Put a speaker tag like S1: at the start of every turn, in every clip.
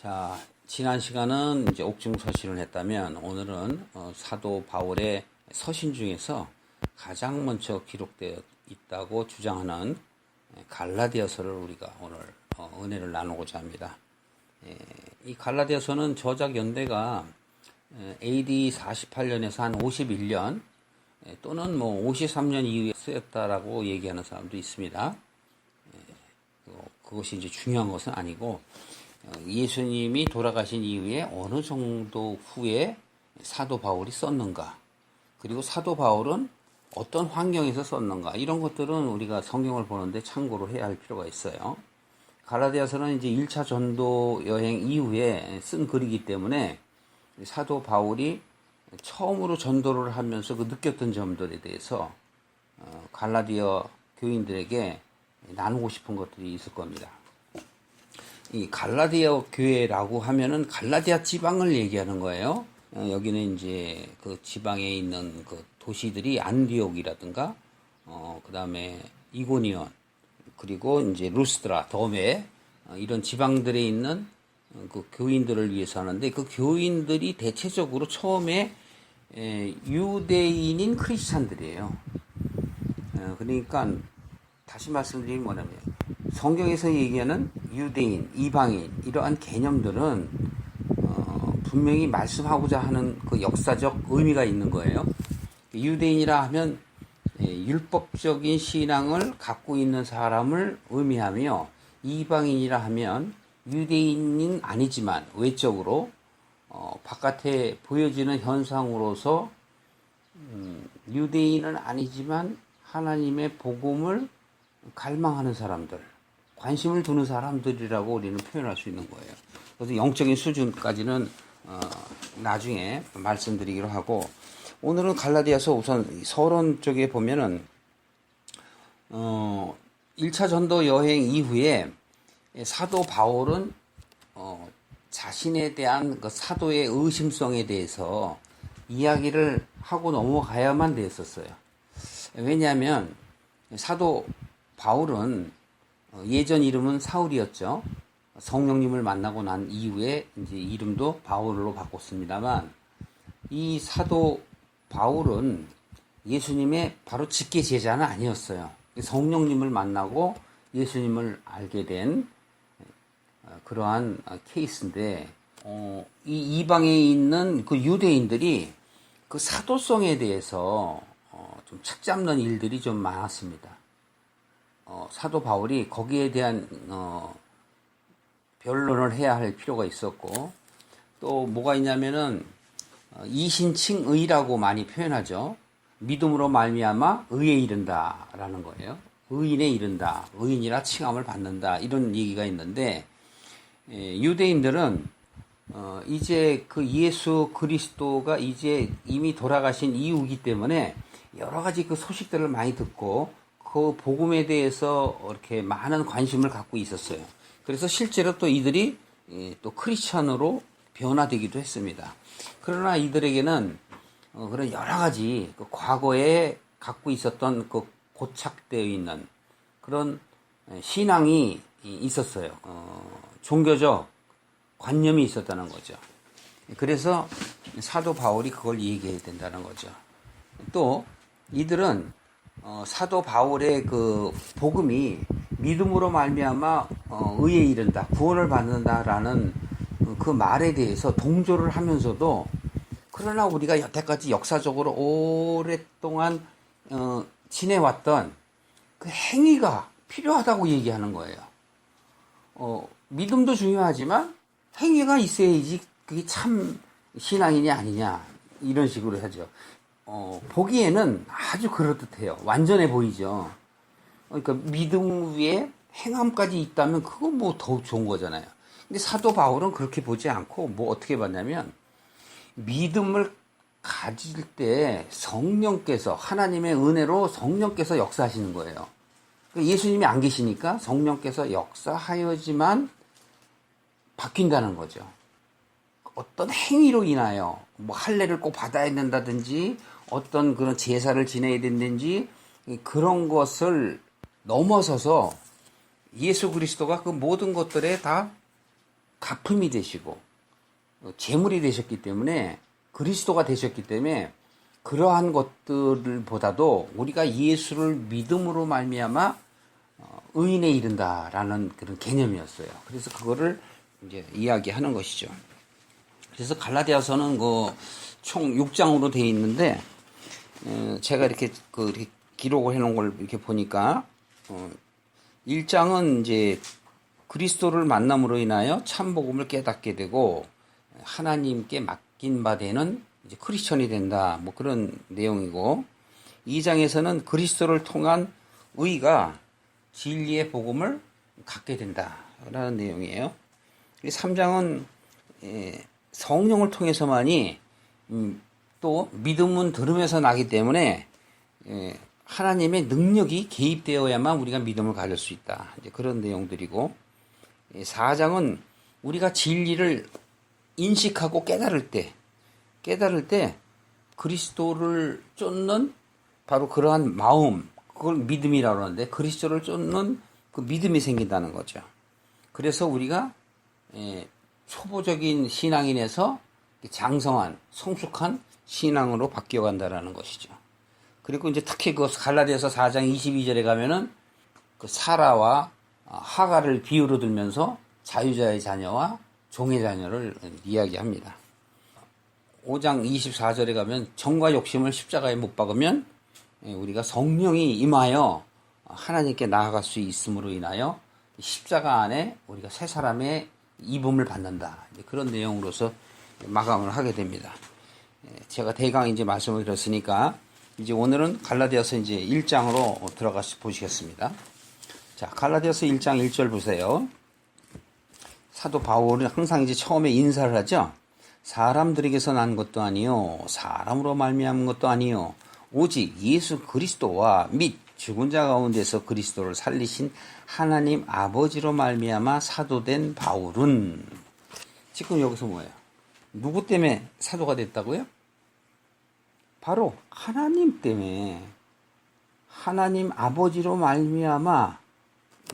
S1: 자, 지난 시간은 이제 옥중 서신을 했다면 오늘은 사도 바울의 서신 중에서 가장 먼저 기록되어 있다고 주장하는 갈라디아서를 우리가 오늘 은혜를 나누고자 합니다. 이 갈라디아서는 저작 연대가 AD 48년에서 한 51년 또는 53년 이후에 쓰였다라고 얘기하는 사람도 있습니다. 그것이 이제 중요한 것은 아니고 예수님이 돌아가신 이후에 어느 정도 후에 사도 바울이 썼는가, 그리고 사도 바울은 어떤 환경에서 썼는가, 이런 것들은 우리가 성경을 보는데 참고로 해야 할 필요가 있어요. 갈라디아서는 이제 1차 전도 여행 이후에 쓴 글이기 때문에 사도 바울이 처음으로 전도를 하면서 그 느꼈던 점들에 대해서 갈라디아 교인들에게 나누고 싶은 것들이 있을 겁니다. 이 갈라디아 교회라고 하면은 갈라디아 지방을 얘기하는 거예요. 여기는 이제 그 지방에 있는 그 도시들이 안디옥이라든가, 그 다음에 이고니온, 그리고 이제 루스드라, 더메, 이런 지방들에 있는 그 교인들을 위해서 하는데, 그 교인들이 대체적으로 처음에 유대인인 크리스찬들이에요. 그러니까 다시 말씀드리면 뭐냐면, 성경에서 얘기하는 유대인, 이방인, 이러한 개념들은 분명히 말씀하고자 하는 그 역사적 의미가 있는 거예요. 유대인이라 하면 율법적인 신앙을 갖고 있는 사람을 의미하며, 이방인이라 하면 유대인은 아니지만 외적으로 바깥에 보여지는 현상으로서 유대인은 아니지만 하나님의 복음을 갈망하는 사람들, 관심을 두는 사람들이라고 우리는 표현할 수 있는 거예요. 그래서 영적인 수준까지는 나중에 말씀드리기로 하고, 오늘은 갈라디아서 우선 서론 쪽에 보면은 1차 전도 여행 이후에 사도 바울은 자신에 대한 그 사도의 의심성에 대해서 이야기를 하고 넘어가야만 됐었어요. 왜냐하면 사도 바울은 예전 이름은 사울이었죠. 성령님을 만나고 난 이후에 이제 이름도 바울로 바꿨습니다만, 이 사도 바울은 예수님의 바로 직계 제자는 아니었어요. 성령님을 만나고 예수님을 알게 된 그러한 케이스인데, 이 이방에 있는 그 유대인들이 그 사도성에 대해서 좀 책잡는 일들이 좀 많았습니다. 사도 바울이 거기에 대한 변론을 해야 할 필요가 있었고, 또 뭐가 있냐면은 이신칭의라고 많이 표현하죠. 믿음으로 말미암아 의에 이른다라는 거예요. 의인에 이른다, 의인이라 칭함을 받는다, 이런 얘기가 있는데, 유대인들은 이제 그 예수 그리스도가 이제 이미 돌아가신 이후이기 때문에 여러 가지 그 소식들을 많이 듣고 그 복음에 대해서 이렇게 많은 관심을 갖고 있었어요. 그래서 실제로 또 이들이 또 크리스천으로 변화되기도 했습니다. 그러나 이들에게는 그런 여러 가지 그 과거에 갖고 있었던 그 고착되어 있는 그런 신앙이 있었어요. 종교적 관념이 있었다는 거죠. 그래서 사도 바울이 그걸 얘기해야 된다는 거죠. 또 이들은 사도 바울의 그 복음이 믿음으로 말미암아 의에 이른다, 구원을 받는다라는 그 말에 대해서 동조를 하면서도, 그러나 우리가 여태까지 역사적으로 오랫동안 지내왔던 그 행위가 필요하다고 얘기하는 거예요. 믿음도 중요하지만 행위가 있어야지 그게 참 신앙이냐 아니냐, 이런 식으로 하죠. 보기에는 아주 그럴듯해요. 완전해 보이죠. 그러니까 믿음 위에 행함까지 있다면 그건 뭐 더욱 좋은 거잖아요. 근데 사도 바울은 그렇게 보지 않고 뭐 어떻게 봤냐면, 믿음을 가질 때 성령께서, 하나님의 은혜로 성령께서 역사하시는 거예요. 그러니까 예수님이 안 계시니까 성령께서 역사하여지만 바뀐다는 거죠. 어떤 행위로 인하여 뭐 할례를 꼭 받아야 된다든지 어떤 그런 제사를 지내야 된다든지 그런 것을 넘어서서 예수 그리스도가 그 모든 것들에 다 가품이 되시고 제물이 되셨기 때문에 그리스도가 되셨기 때문에 그러한 것들보다도 우리가 예수를 믿음으로 말미암아 의인에 이른다라는 그런 개념이었어요. 그래서 그거를 이제 이야기하는 것이죠. 그래서 갈라디아서는 총 6장으로 되어 있는데 제가 이렇게 이렇게 기록을 해놓은 걸 이렇게 보니까 1장은 이제 그리스도를 만남으로 인하여 참 복음을 깨닫게 되고 하나님께 맡긴 바 되는 이제 크리스천이 된다. 뭐 그런 내용이고 2장에서는 그리스도를 통한 의가 진리의 복음을 갖게 된다라는 내용이에요. 3장은 성령을 통해서만이 또 믿음은 들음에서 나기 때문에 하나님의 능력이 개입되어야만 우리가 믿음을 가질 수 있다. 이제 그런 내용들이고 4장은 우리가 진리를 인식하고 깨달을 때 그리스도를 쫓는 바로 그러한 마음, 그걸 믿음이라고 하는데 그리스도를 쫓는 그 믿음이 생긴다는 거죠. 그래서 우리가 초보적인 신앙인에서 장성한 성숙한 신앙으로 바뀌어간다라는 것이죠. 그리고 이제 특히 그 갈라디아서 4장 22절에 가면은 그 사라와 하가를 비유로 들면서 자유자의 자녀와 종의 자녀를 이야기합니다. 5장 24절에 가면 정과 욕심을 십자가에 못 박으면 우리가 성령이 임하여 하나님께 나아갈 수 있음으로 인하여 십자가 안에 우리가 새 사람의 입음을 받는다. 그런 내용으로서 마감을 하게 됩니다. 제가 대강 이제 말씀을 드렸으니까 이제 오늘은 갈라디아서 이제 1장으로 들어가서 보시겠습니다. 자, 갈라디아서 1장 1절 보세요. 사도 바울은 항상 이제 처음에 인사를 하죠. 사람들에게서 난 것도 아니요 사람으로 말미암은 것도 아니요 오직 예수 그리스도와 및 죽은 자 가운데서 그리스도를 살리신 하나님 아버지로 말미암아 사도된 바울은. 지금 여기서 뭐예요? 누구 때문에 사도가 됐다고요? 바로 하나님 때문에, 하나님 아버지로 말미암아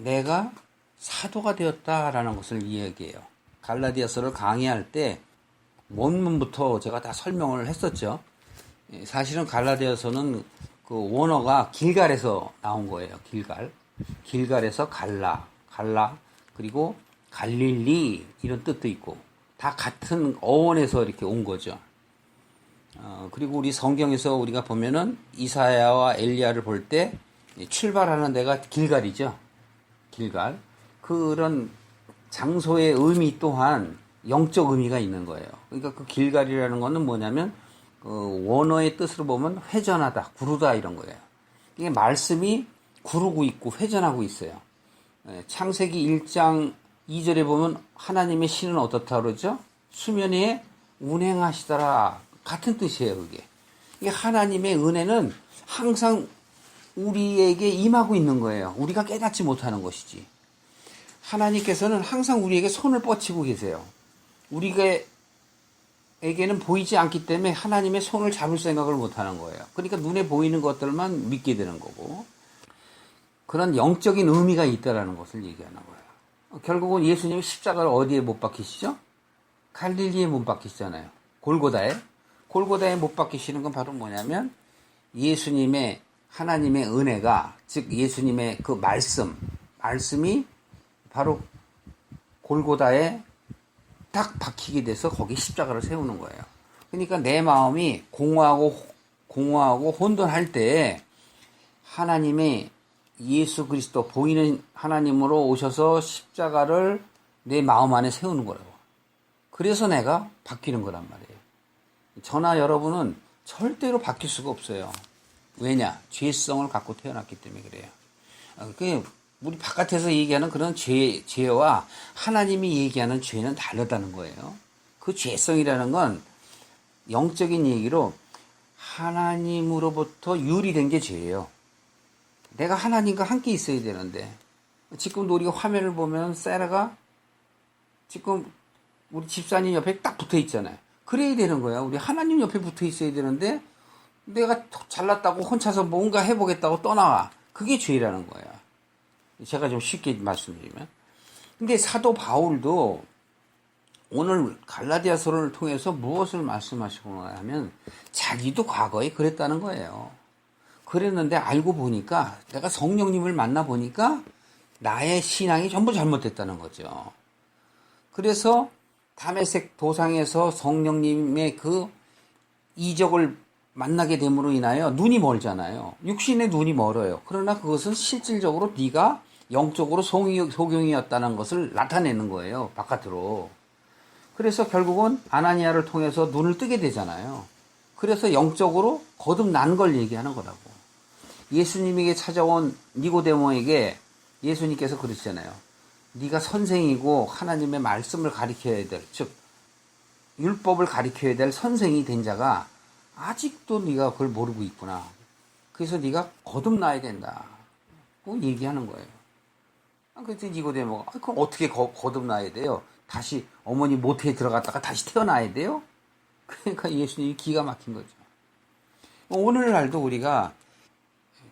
S1: 내가 사도가 되었다라는 것을 이야기해요. 갈라디아서를 강의할 때 원문부터 제가 다 설명을 했었죠. 사실은 갈라디아서는 그 원어가 길갈에서 나온 거예요. 길갈에서 갈라 그리고 갈릴리 이런 뜻도 있고 다 같은 어원에서 이렇게 온 거죠. 그리고 우리 성경에서 우리가 보면은 이사야와 엘리야를 볼 때 출발하는 데가 길갈이죠. 길갈. 그런 장소의 의미 또한 영적 의미가 있는 거예요. 그러니까 그 길갈이라는 거는 뭐냐면 그 원어의 뜻으로 보면 회전하다, 구르다 이런 거예요. 이게 말씀이 구르고 있고 회전하고 있어요. 창세기 1장 2절에 보면 하나님의 신은 어떻다 그러죠? 수면 위에 운행하시더라. 같은 뜻이에요, 그게. 이게 하나님의 은혜는 항상 우리에게 임하고 있는 거예요. 우리가 깨닫지 못하는 것이지. 하나님께서는 항상 우리에게 손을 뻗치고 계세요. 우리에게는 보이지 않기 때문에 하나님의 손을 잡을 생각을 못하는 거예요. 그러니까 눈에 보이는 것들만 믿게 되는 거고, 그런 영적인 의미가 있다라는 것을 얘기하는 거예요. 결국은 예수님이 십자가를 어디에 못 박히시죠? 갈릴리에 못 박히시잖아요. 골고다에 못 박히시는 건 바로 뭐냐면 예수님의 하나님의 은혜가, 즉 예수님의 그 말씀이 바로 골고다에 딱 박히게 돼서 거기 십자가를 세우는 거예요. 그러니까 내 마음이 공허하고 혼돈할 때 하나님의 예수 그리스도 보이는 하나님으로 오셔서 십자가를 내 마음 안에 세우는 거라고. 그래서 내가 바뀌는 거란 말이에요. 저나 여러분은 절대로 바뀔 수가 없어요. 왜냐? 죄성을 갖고 태어났기 때문에 그래요. 그게 우리 바깥에서 얘기하는 그런 죄와 하나님이 얘기하는 죄는 다르다는 거예요. 그 죄성이라는 건 영적인 얘기로 하나님으로부터 유리된 게 죄예요. 내가 하나님과 함께 있어야 되는데, 지금도 우리가 화면을 보면 세라가 지금 우리 집사님 옆에 딱 붙어 있잖아요. 그래야 되는 거야. 우리 하나님 옆에 붙어 있어야 되는데 내가 잘났다고 혼자서 뭔가 해보겠다고 떠나와. 그게 죄라는 거야. 제가 좀 쉽게 말씀드리면. 근데 사도 바울도 오늘 갈라디아서를 통해서 무엇을 말씀하시고나 하면 자기도 과거에 그랬다는 거예요. 그랬는데 알고 보니까 내가 성령님을 만나 보니까 나의 신앙이 전부 잘못됐다는 거죠. 그래서 다메섹 도상에서 성령님의 그 이적을 만나게 됨으로 인하여 눈이 멀잖아요. 육신의 눈이 멀어요. 그러나 그것은 실질적으로 네가 영적으로 소경이었다는 것을 나타내는 거예요. 바깥으로. 그래서 결국은 아나니아를 통해서 눈을 뜨게 되잖아요. 그래서 영적으로 거듭난 걸 얘기하는 거라고. 예수님에게 찾아온 니고데모에게 예수님께서 그러시잖아요. 네가 선생이고 하나님의 말씀을 가르쳐야 될, 즉 율법을 가르쳐야 될 선생이 된 자가 아직도 네가 그걸 모르고 있구나. 그래서 네가 거듭나야 된다. 고 얘기하는 거예요. 그래서 니고데모가 그럼 어떻게 거듭나야 돼요? 다시 어머니 모태에 들어갔다가 다시 태어나야 돼요? 그러니까 예수님이 기가 막힌 거죠. 오늘날도 우리가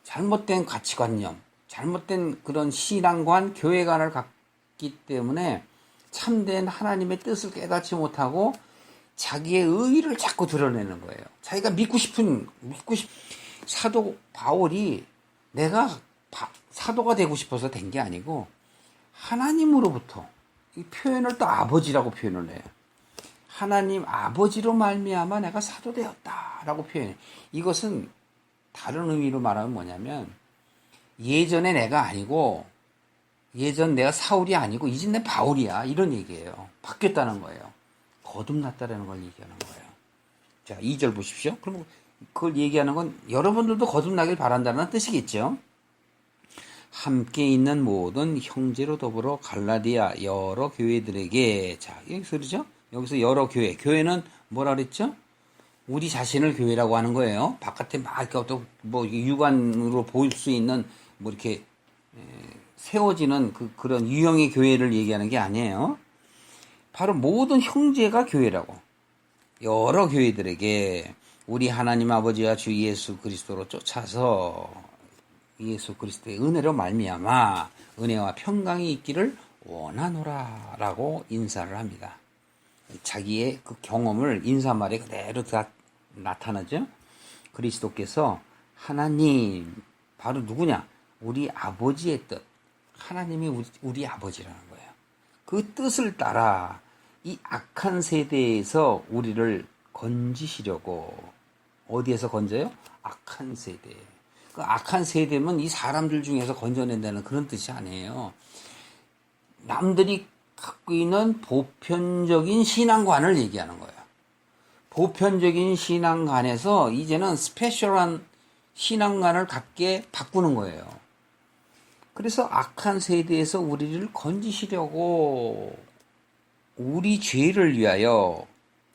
S1: 잘못된 가치관념, 잘못된 그런 신앙관, 교회관을 갖기 때문에 참된 하나님의 뜻을 깨닫지 못하고 자기의 의의를 자꾸 드러내는 거예요. 자기가 믿고 싶은 사도 바울이 내가 사도가 되고 싶어서 된 게 아니고 하나님으로부터 이 표현을 또 아버지라고 표현을 해요. 하나님 아버지로 말미암아 내가 사도 되었다라고 표현해. 이것은 다른 의미로 말하면 뭐냐면 예전에 내가 아니고 예전 내가 사울이 아니고 이제 내 바울이야 이런 얘기예요. 바뀌었다는 거예요. 거듭났다라는 걸 얘기하는 거예요. 자, 2절 보십시오. 그럼 그걸 얘기하는 건 여러분들도 거듭나길 바란다는 뜻이겠죠. 함께 있는 모든 형제로 더불어 갈라디아 여러 교회들에게, 자, 여기서 그러죠? 여기서 여러 교회. 교회는 뭐라 그랬죠? 우리 자신을 교회라고 하는 거예요. 바깥에 막 이렇게 뭐 육안으로 보일 수 있는 뭐 이렇게 세워지는 그런 유형의 교회를 얘기하는 게 아니에요. 바로 모든 형제가 교회라고. 여러 교회들에게 우리 하나님 아버지와 주 예수 그리스도로 쫓아서 예수 그리스도의 은혜로 말미암아 은혜와 평강이 있기를 원하노라라고 인사를 합니다. 자기의 그 경험을 인사말에 그대로 다 나타나죠. 그리스도께서 하나님, 바로 누구냐? 우리 아버지의 뜻. 하나님이 우리 아버지라는 거예요. 그 뜻을 따라 이 악한 세대에서 우리를 건지시려고. 어디에서 건져요? 악한 세대. 그 악한 세대면 이 사람들 중에서 건져낸다는 그런 뜻이 아니에요. 남들이 갖고 있는 보편적인 신앙관을 얘기하는 거예요. 보편적인 신앙관에서 이제는 스페셜한 신앙관을 갖게 바꾸는 거예요. 그래서 악한 세대에서 우리를 건지시려고 우리 죄를 위하여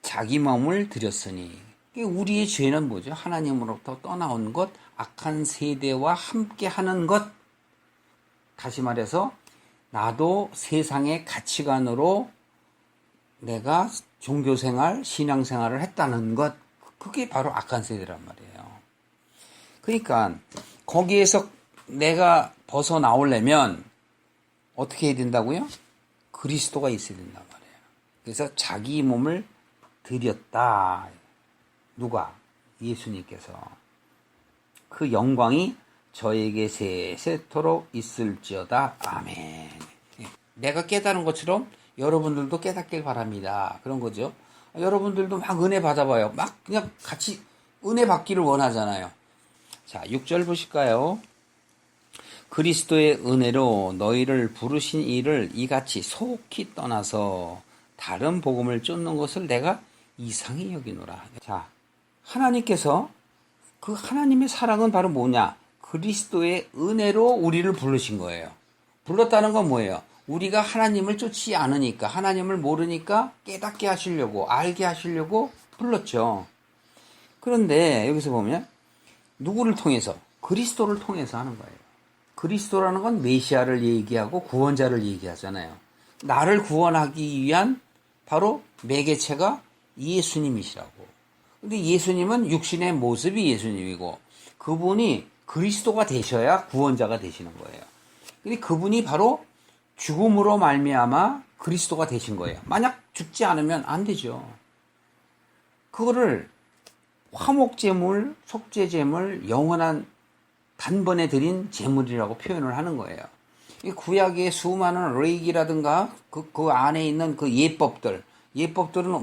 S1: 자기 몸을 드렸으니, 우리의 죄는 뭐죠? 하나님으로부터 떠나온 것, 악한 세대와 함께 하는 것. 다시 말해서 나도 세상의 가치관으로 내가 종교생활, 신앙생활을 했다는 것, 그게 바로 악한 세대란 말이에요. 그러니까 거기에서 내가 벗어나오려면 어떻게 해야 된다고요? 그리스도가 있어야 된단 말이에요. 그래서 자기 몸을 드렸다. 누가? 예수님께서. 그 영광이 저에게 세세토록 있을지어다. 아멘. 내가 깨달은 것처럼 여러분들도 깨닫길 바랍니다. 그런 거죠. 여러분들도 막 은혜 받아봐요. 막 그냥 같이 은혜 받기를 원하잖아요. 자, 6절 보실까요? 그리스도의 은혜로 너희를 부르신 이를 이같이 속히 떠나서 다른 복음을 쫓는 것을 내가 이상히 여기노라. 자, 하나님께서 그 하나님의 사랑은 바로 뭐냐? 그리스도의 은혜로 우리를 부르신 거예요. 불렀다는 건 뭐예요? 우리가 하나님을 쫓지 않으니까, 하나님을 모르니까 깨닫게 하시려고, 알게 하시려고 불렀죠. 그런데 여기서 보면 누구를 통해서? 그리스도를 통해서 하는 거예요. 그리스도라는 건 메시아를 얘기하고 구원자를 얘기하잖아요. 나를 구원하기 위한 바로 매개체가 예수님이시라고. 근데 예수님은 육신의 모습이 예수님이고 그분이 그리스도가 되셔야 구원자가 되시는 거예요. 근데 그분이 바로 죽음으로 말미암아 그리스도가 되신 거예요. 만약 죽지 않으면 안 되죠. 그거를 화목제물, 속죄제물, 영원한 단번에 드린 제물이라고 표현을 하는 거예요. 이 구약의 수많은 레이기라든가 그 안에 있는 그 예법들은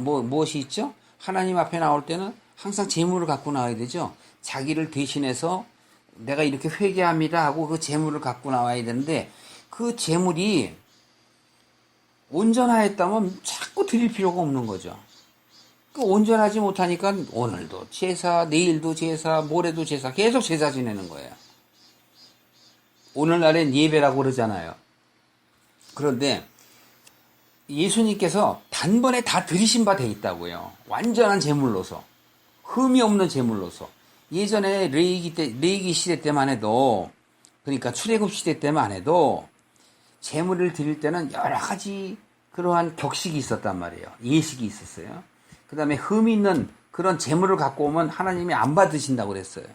S1: 무엇이 있죠? 하나님 앞에 나올 때는 항상 제물을 갖고 나와야 되죠. 자기를 대신해서 내가 이렇게 회개합니다 하고 그 제물을 갖고 나와야 되는데 그 제물이 온전하였다면 자꾸 드릴 필요가 없는 거죠. 그 온전하지 못하니까 오늘도 제사, 내일도 제사, 모레도 제사, 계속 제사 지내는 거예요. 오늘날엔 예배라고 그러잖아요. 그런데 예수님께서 단번에 다 드리신 바 돼 있다고요. 완전한 제물로서, 흠이 없는 제물로서. 예전에 레이기 시대 때만 해도, 그러니까 출애굽 시대 때만 해도 제물을 드릴 때는 여러 가지 그러한 격식이 있었단 말이에요. 예식이 있었어요. 그 다음에 흠이 있는 그런 제물을 갖고 오면 하나님이 안 받으신다고 그랬어요.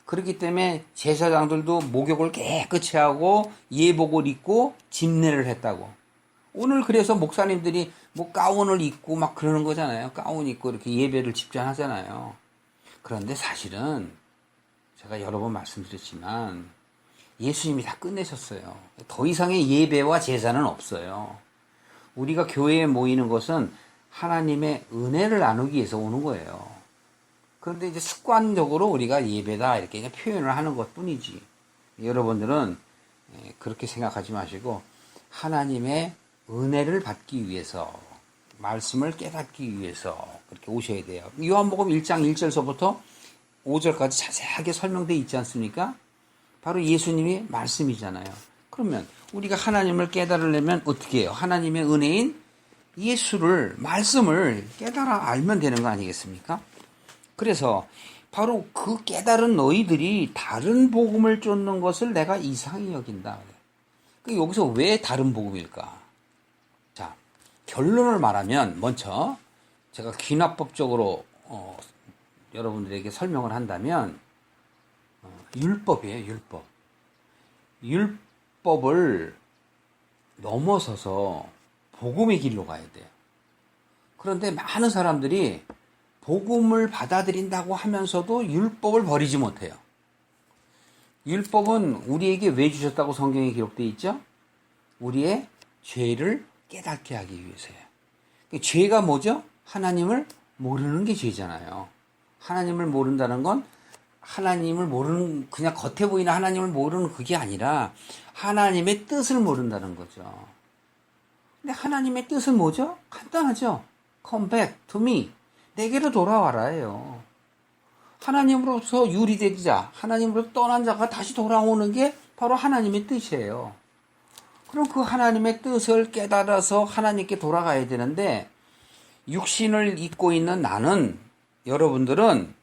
S1: 그렇기 때문에 제사장들도 목욕을 깨끗이 하고 예복을 입고 집례를 했다고. 오늘 그래서 목사님들이 뭐 가운을 입고 막 그러는 거잖아요. 가운 입고 이렇게 예배를 집전하잖아요. 그런데 사실은 제가 여러 번 말씀드렸지만 예수님이 다 끝내셨어요. 더 이상의 예배와 제사는 없어요. 우리가 교회에 모이는 것은 하나님의 은혜를 나누기 위해서 오는 거예요. 그런데 이제 습관적으로 우리가 예배다 이렇게 그냥 표현을 하는 것 뿐이지. 여러분들은 그렇게 생각하지 마시고 하나님의 은혜를 받기 위해서, 말씀을 깨닫기 위해서 그렇게 오셔야 돼요. 요한복음 1장 1절서부터 5절까지 자세하게 설명되어 있지 않습니까? 바로 예수님이 말씀이잖아요. 그러면 우리가 하나님을 깨달으려면 어떻게 해요? 하나님의 은혜인 예수를, 말씀을 깨달아 알면 되는 거 아니겠습니까? 그래서 바로 그 깨달은 너희들이 다른 복음을 쫓는 것을 내가 이상히 여긴다. 여기서 왜 다른 복음일까? 자, 결론을 말하면 먼저 제가 귀납법적으로 여러분들에게 설명을 한다면 율법이에요. 율법을 넘어서서 복음의 길로 가야 돼요. 그런데 많은 사람들이 복음을 받아들인다고 하면서도 율법을 버리지 못해요. 율법은 우리에게 왜 주셨다고 성경에 기록되어 있죠? 우리의 죄를 깨닫게 하기 위해서예요. 죄가 뭐죠? 하나님을 모르는 게 죄잖아요. 하나님을 모른다는 건 하나님을 모르는, 그냥 겉에 보이는 하나님을 모르는 그게 아니라 하나님의 뜻을 모른다는 거죠. 근데 하나님의 뜻은 뭐죠? 간단하죠. Come back to me. 내게로 돌아와라예요. 하나님으로부터 유리되자, 하나님으로부터 떠난 자가 다시 돌아오는 게 바로 하나님의 뜻이에요. 그럼 그 하나님의 뜻을 깨달아서 하나님께 돌아가야 되는데 육신을 입고 있는 나는, 여러분들은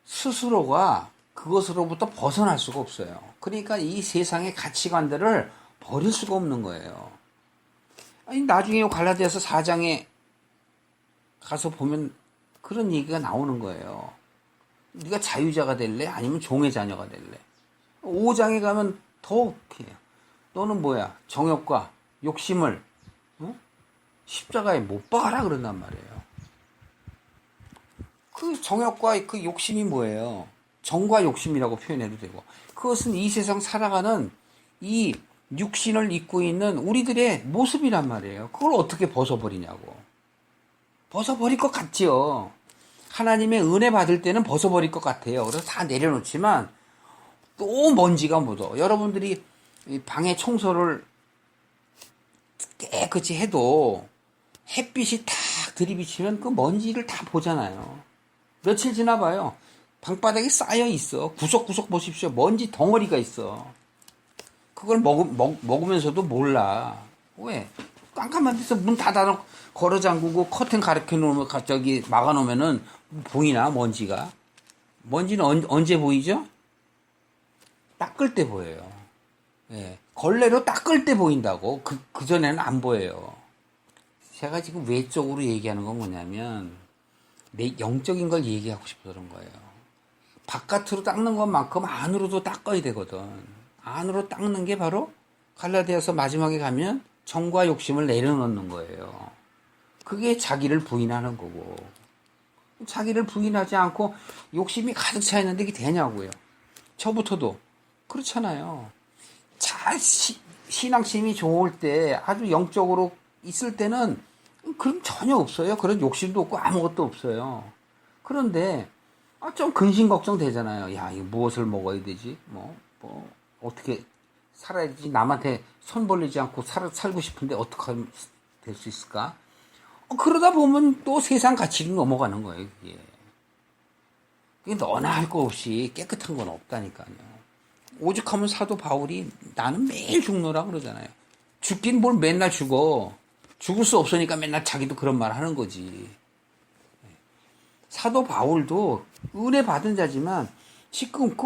S1: 스스로가 그것으로부터 벗어날 수가 없어요. 그러니까 이 세상의 가치관들을 버릴 수가 없는 거예요. 아니, 나중에 갈라디아서 4장에 가서 보면 그런 얘기가 나오는 거예요. 네가 자유자가 될래? 아니면 종의 자녀가 될래? 5장에 가면 더 웃겨요. 너는 뭐야? 정욕과 욕심을 십자가에 못 박아라 그런단 말이에요. 그 정욕과 그 욕심이 뭐예요? 정과 욕심이라고 표현해도 되고, 그것은 이 세상 살아가는 이 육신을 입고 있는 우리들의 모습이란 말이에요. 그걸 어떻게 벗어버리냐고. 벗어버릴 것 같지요. 하나님의 은혜 받을 때는 벗어버릴 것 같아요. 그래서 다 내려놓지만 또 먼지가 묻어. 여러분들이 방에 청소를 깨끗이 해도 햇빛이 탁 들이비치면 그 먼지를 다 보잖아요. 며칠 지나봐요. 방바닥에 쌓여 있어. 구석구석 보십시오. 먼지 덩어리가 있어. 그걸 먹으면서도 몰라. 왜? 깜깜한 데서 문 닫아놓고 걸어 잠그고 커튼 가르쳐 놓으면 갑자기 막아 놓으면은 보이나 먼지가? 먼지는 언제 보이죠? 닦을 때 보여요. 예. 걸레로 닦을 때 보인다고. 그 전에는 안 보여요. 제가 지금 외적으로 얘기하는 건 뭐냐면 내 영적인 걸 얘기하고 싶어서 그런 거예요. 바깥으로 닦는 것만큼 안으로도 닦아야 되거든. 안으로 닦는 게 바로 갈라디아서 마지막에 가면 정과 욕심을 내려놓는 거예요. 그게 자기를 부인하는 거고. 자기를 부인하지 않고 욕심이 가득 차 있는데 이게 되냐고요. 저부터도 그렇잖아요. 신앙심이 좋을 때, 아주 영적으로 있을 때는 그럼 전혀 없어요. 그런 욕심도 없고 아무것도 없어요. 그런데 좀 근심 걱정 되잖아요. 야, 이거 무엇을 먹어야 되지? 어떻게 살아야 되지? 남한테 손 벌리지 않고 살고 싶은데 어떻게 하면 될 수 있을까? 그러다 보면 또 세상 가치로 넘어가는 거예요, 그게. 그게 너나 할 거 없이 깨끗한 건 없다니까요. 오죽하면 사도 바울이 나는 매일 죽노라 그러잖아요. 죽긴 뭘 맨날 죽어. 죽을 수 없으니까 맨날 자기도 그런 말 하는 거지. 사도 바울도 은혜 받은 자지만 지금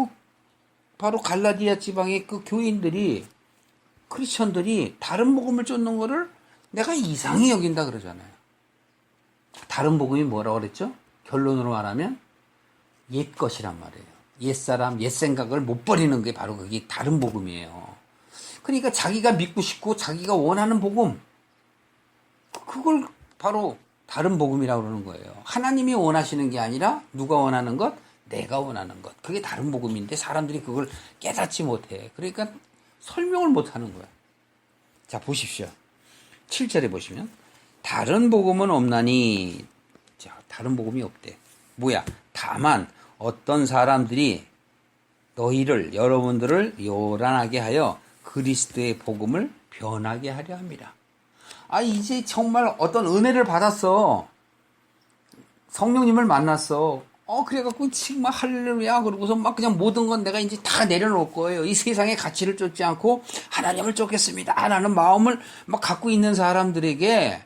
S1: 바로 갈라디아 지방의 그 교인들이, 크리스천들이 다른 복음을 쫓는 거를 내가 이상히 여긴다 그러잖아요. 다른 복음이 뭐라고 그랬죠? 결론으로 말하면 옛 것이란 말이에요. 옛사람, 옛 생각을 못 버리는 게 바로 그게 다른 복음이에요. 그러니까 자기가 믿고 싶고 자기가 원하는 복음, 그걸 바로 다른 복음이라고 그러는 거예요. 하나님이 원하시는 게 아니라 누가 원하는 것? 내가 원하는 것. 그게 다른 복음인데 사람들이 그걸 깨닫지 못해. 그러니까 설명을 못 하는 거야. 자, 보십시오. 7절에 보시면 다른 복음은 없나니. 자, 다른 복음이 없대. 뭐야? 다만 어떤 사람들이 여러분들을 요란하게 하여 그리스도의 복음을 변하게 하려 합니다. 이제 정말 어떤 은혜를 받았어. 성령님을 만났어. 그래갖고 지금 막 할렐루야 그러고서 막 그냥 모든 건 내가 이제 다 내려놓을 거예요. 이 세상의 가치를 쫓지 않고 하나님을 쫓겠습니다 라는 마음을 막 갖고 있는 사람들에게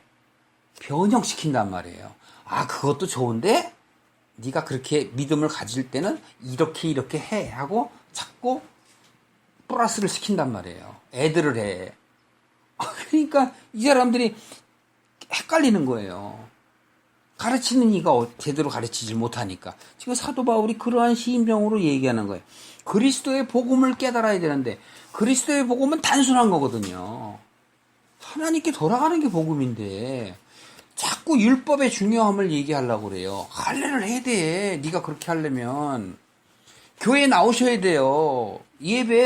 S1: 변형시킨단 말이에요. 그것도 좋은데 네가 그렇게 믿음을 가질 때는 이렇게 해 하고 자꾸 플러스를 시킨단 말이에요. 애들을 해. 그러니까 이 사람들이 헷갈리는 거예요. 가르치는 이가 제대로 가르치질 못하니까. 지금 사도 바울이 그러한 시인병으로 얘기하는 거예요. 그리스도의 복음을 깨달아야 되는데 그리스도의 복음은 단순한 거거든요. 하나님께 돌아가는 게 복음인데 자꾸 율법의 중요함을 얘기하려고 그래요. 할례를 해야 돼. 네가 그렇게 하려면. 교회 나오셔야 돼요.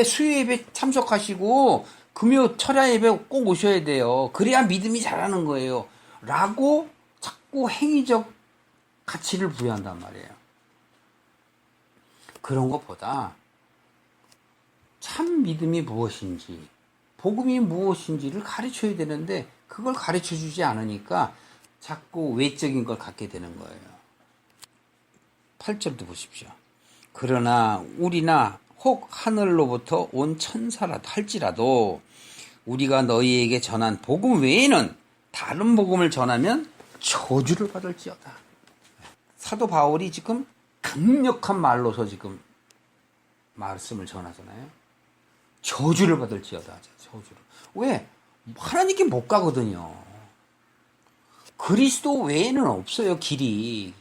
S1: 수요 예배 참석하시고 금요 철야 예배 꼭 오셔야 돼요. 그래야 믿음이 자라는 거예요. 라고 자꾸 행위적 가치를 부여한단 말이에요. 그런 것보다 참 믿음이 무엇인지, 복음이 무엇인지를 가르쳐야 되는데 그걸 가르쳐 주지 않으니까 자꾸 외적인 걸 갖게 되는 거예요. 8절도 보십시오. 그러나 우리나 혹 하늘로부터 온 천사라도 할지라도 우리가 너희에게 전한 복음 외에는 다른 복음을 전하면 저주를 받을지어다. 사도 바울이 지금 강력한 말로서 지금 말씀을 전하잖아요. 저주를 받을지어다. 저주를. 왜? 하나님께 못 가거든요. 그리스도 외에는 없어요, 길이.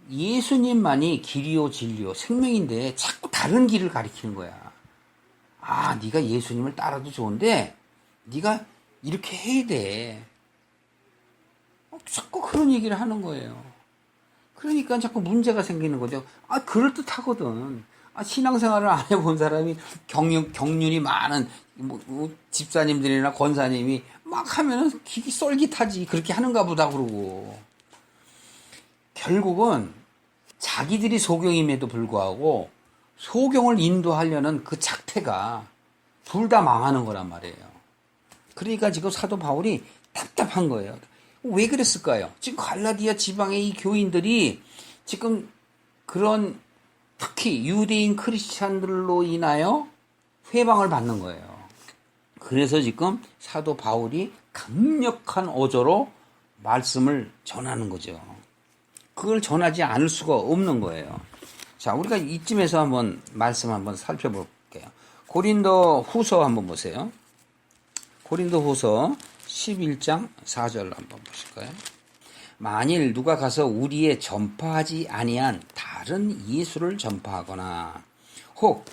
S1: 예수님만이 길이요 진리요 생명인데 자꾸 다른 길을 가리키는 거야. 네가 예수님을 따라도 좋은데 네가 이렇게 해야 돼. 자꾸 그런 얘기를 하는 거예요. 그러니까 자꾸 문제가 생기는 거죠. 그럴듯하거든. 신앙생활을 안 해본 사람이 경륜이 많은 집사님들이나 권사님이 막 하면은 기기 쏠깃하지. 그렇게 하는가 보다 그러고. 결국은 자기들이 소경임에도 불구하고 소경을 인도하려는 그 작태가 둘 다 망하는 거란 말이에요. 그러니까 지금 사도 바울이 답답한 거예요. 왜 그랬을까요? 지금 갈라디아 지방의 이 교인들이 지금 그런 특히 유대인 크리스찬들로 인하여 회방을 받는 거예요. 그래서 지금 사도 바울이 강력한 어조로 말씀을 전하는 거죠. 그걸 전하지 않을 수가 없는 거예요. 자, 우리가 이쯤에서 말씀 한번 살펴볼게요. 고린도 후서 한번 보세요. 고린도 후서 11장 4절 한번 보실까요? 만일 누가 가서 우리의 전파하지 아니한 다른 예수를 전파하거나 혹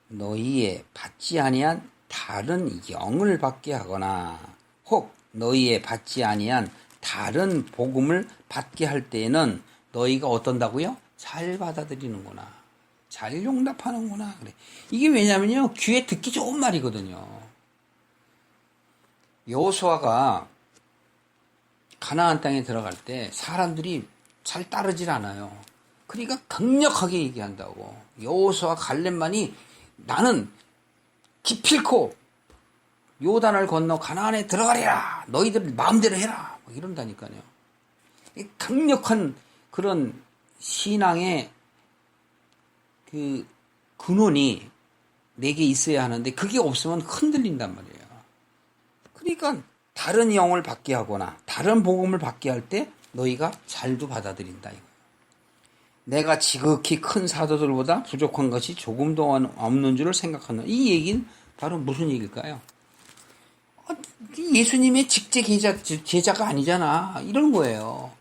S1: 너희의 받지 아니한 다른 영을 받게 하거나 혹 너희의 받지 아니한 다른 복음을 받게 할 때에는 너희가 어떤다고요? 잘 받아들이는구나. 잘 용납하는구나. 그래. 이게 왜냐면요. 귀에 듣기 좋은 말이거든요. 여호수아가 가나안 땅에 들어갈 때 사람들이 잘 따르질 않아요. 그러니까 강력하게 얘기한다고. 여호수아 갈렙만이 나는 기필코 요단을 건너 가나안에 들어가리라. 너희들 마음대로 해라. 뭐 이런다니까요. 강력한 그런 신앙의 그 근원이 내게 있어야 하는데 그게 없으면 흔들린단 말이에요. 그러니까 다른 영을 받게 하거나 다른 복음을 받게 할 때 너희가 잘도 받아들인다 이거예요. 내가 지극히 큰 사도들보다 부족한 것이 조금도 없는 줄을 생각한다. 이 얘기는 바로 무슨 얘기일까요? 예수님의 직제 제자가 아니잖아. 이런 거예요.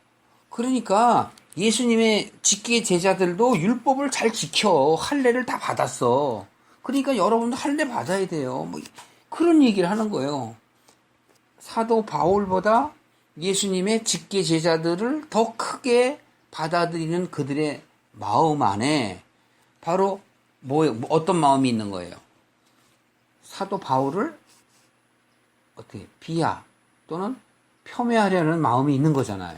S1: 그러니까 예수님의 직계 제자들도 율법을 잘 지켜. 할례를 다 받았어. 그러니까 여러분도 할례 받아야 돼요. 뭐 그런 얘기를 하는 거예요. 사도 바울보다 예수님의 직계 제자들을 더 크게 받아들이는 그들의 마음 안에 바로 어떤 마음이 있는 거예요? 사도 바울을 어떻게 비하 또는 폄훼하려는 마음이 있는 거잖아요.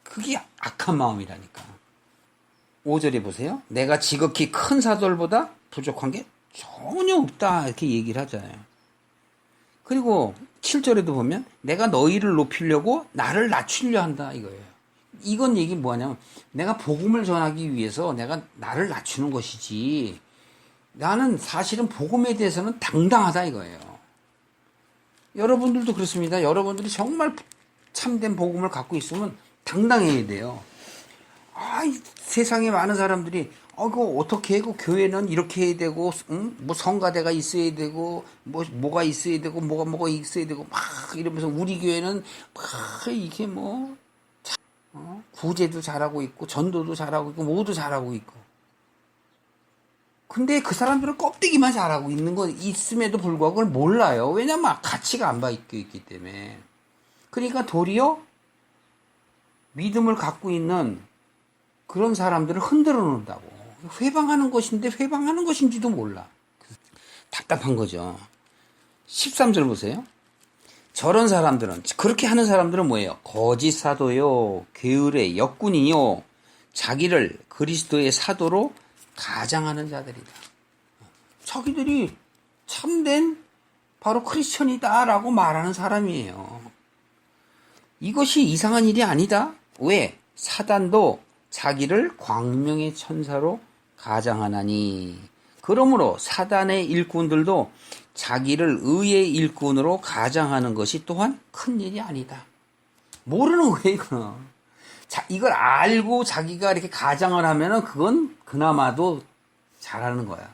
S1: 그게 악한 마음이라니까. 5절에 보세요. 내가 지극히 큰 사도들보다 부족한 게 전혀 없다 이렇게 얘기를 하잖아요. 그리고 7절에도 보면 내가 너희를 높이려고 나를 낮추려 한다 이거예요. 이건 얘기 뭐냐면 내가 복음을 전하기 위해서 내가 나를 낮추는 것이지 나는 사실은 복음에 대해서는 당당하다 이거예요. 여러분들도 그렇습니다. 여러분들이 정말 참된 복음을 갖고 있으면 당당해야 돼요. 세상에 많은 사람들이 그거 어떻게 해? 그 교회는 이렇게 해야 되고, 뭐 성가대가 있어야 되고, 뭐가 있어야 되고, 뭐가 있어야 되고, 막 이러면서 우리 교회는 막 이게 구제도 잘하고 있고, 전도도 잘하고 있고, 모두 잘하고 있고. 근데 그 사람들은 껍데기만 잘하고 있는 거 있음에도 불구하고 그걸 몰라요. 왜냐면 가치가 안 바뀌어 있기 때문에. 그러니까 도리어 믿음을 갖고 있는 그런 사람들을 흔들어 놓는다고. 회방하는 것인데 회방하는 것인지도 몰라. 답답한 거죠. 13절 보세요. 저런 사람들은, 그렇게 하는 사람들은 뭐예요? 거짓 사도요, 게으르의 역군이요, 자기를 그리스도의 사도로 가장하는 자들이다. 자기들이 참된 바로 크리스천이다라고 말하는 사람이에요. 이것이 이상한 일이 아니다. 왜? 사단도 자기를 광명의 천사로 가장하나니. 그러므로 사단의 일꾼들도 자기를 의의 일꾼으로 가장하는 것이 또한 큰 일이 아니다. 모르는 거예요, 이거는. 이걸 알고 자기가 이렇게 가장을 하면은 그건 그나마도 잘하는 거야.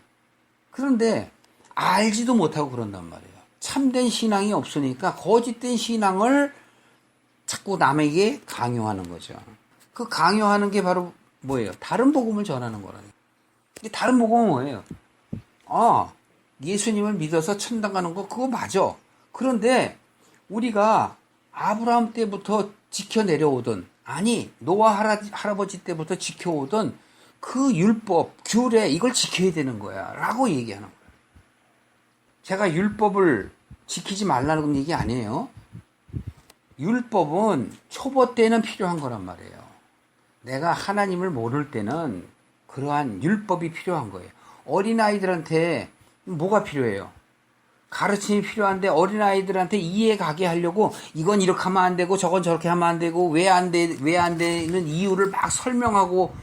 S1: 그런데 알지도 못하고 그런단 말이에요. 참된 신앙이 없으니까 거짓된 신앙을 자꾸 남에게 강요하는 거죠. 그 강요하는 게 바로 뭐예요? 다른 복음을 전하는 거라니까. 근데 다른 복음은 뭐예요? 예수님을 믿어서 천당 가는 거 그거 맞아. 그런데 우리가 아브라함 때부터 지켜 내려오던, 아니 노아 할아버지 때부터 지켜오던 그 율법, 규례 이걸 지켜야 되는 거야 라고 얘기하는 거예요. 제가 율법을 지키지 말라는 얘기 아니에요. 율법은 초보 때는 필요한 거란 말이에요. 내가 하나님을 모를 때는 그러한 율법이 필요한 거예요. 어린아이들한테 뭐가 필요해요? 가르침이 필요한데 어린아이들한테 이해 가게 하려고 이건 이렇게 하면 안 되고 저건 저렇게 하면 안 되고 왜 안 되는 이유를 막 설명하고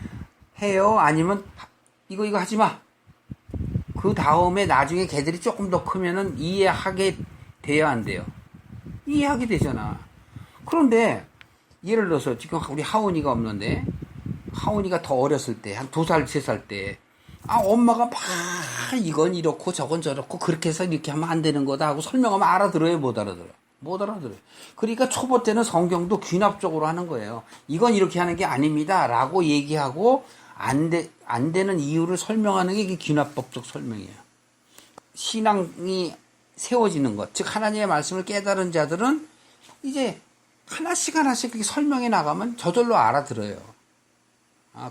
S1: 해요? 아니면 이거 하지 마. 그 다음에 나중에 걔들이 조금 더 크면은 이해하게 돼야 안 돼요? 이해하게 되잖아. 그런데 예를 들어서 지금 우리 하온이가 없는데 하온이가 더 어렸을 때 한 2살, 3살 때 엄마가 막 이건 이렇고 저건 저렇고 그렇게 해서 이렇게 하면 안 되는 거다 하고 설명하면 알아들어요? 못 알아들어요? 못 알아들어요. 그러니까 초보 때는 성경도 귀납적으로 하는 거예요. 이건 이렇게 하는 게 아닙니다 라고 얘기하고 안 되는 이유를 설명하는 게 이게 귀납법적 설명이에요. 신앙이 세워지는 것, 즉 하나님의 말씀을 깨달은 자들은 이제 하나씩 하나씩 그렇게 설명해 나가면 저절로 알아들어요.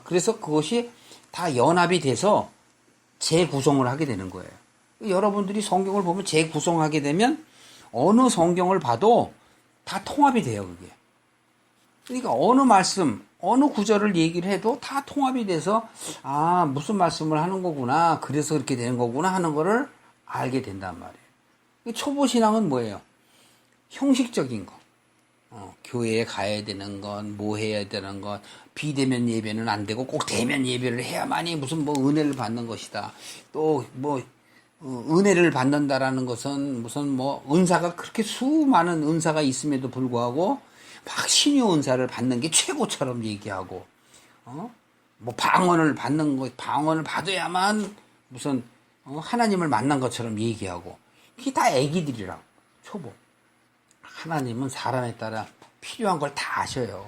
S1: 그래서 그것이 다 연합이 돼서 재구성을 하게 되는 거예요. 여러분들이 성경을 보면 재구성하게 되면 어느 성경을 봐도 다 통합이 돼요, 그게. 그러니까 어느 말씀, 어느 구절을 얘기를 해도 다 통합이 돼서, 무슨 말씀을 하는 거구나, 그래서 그렇게 되는 거구나 하는 거를 알게 된단 말이에요. 초보 신앙은 뭐예요? 형식적인 거. 교회에 가야 되는 건, 뭐 해야 되는 건, 비대면 예배는 안 되고 꼭 대면 예배를 해야만이 무슨 뭐 은혜를 받는 것이다. 또 뭐 은혜를 받는다라는 것은 무슨 뭐 은사가 그렇게 수많은 은사가 있음에도 불구하고 막 신유 은사를 받는 게 최고처럼 얘기하고, 뭐 방언을 받는 거, 방언을 받아야만 무슨 하나님을 만난 것처럼 얘기하고, 이게 다 애기들이라고. 초보. 하나님은 사람에 따라 필요한 걸 다 아셔요.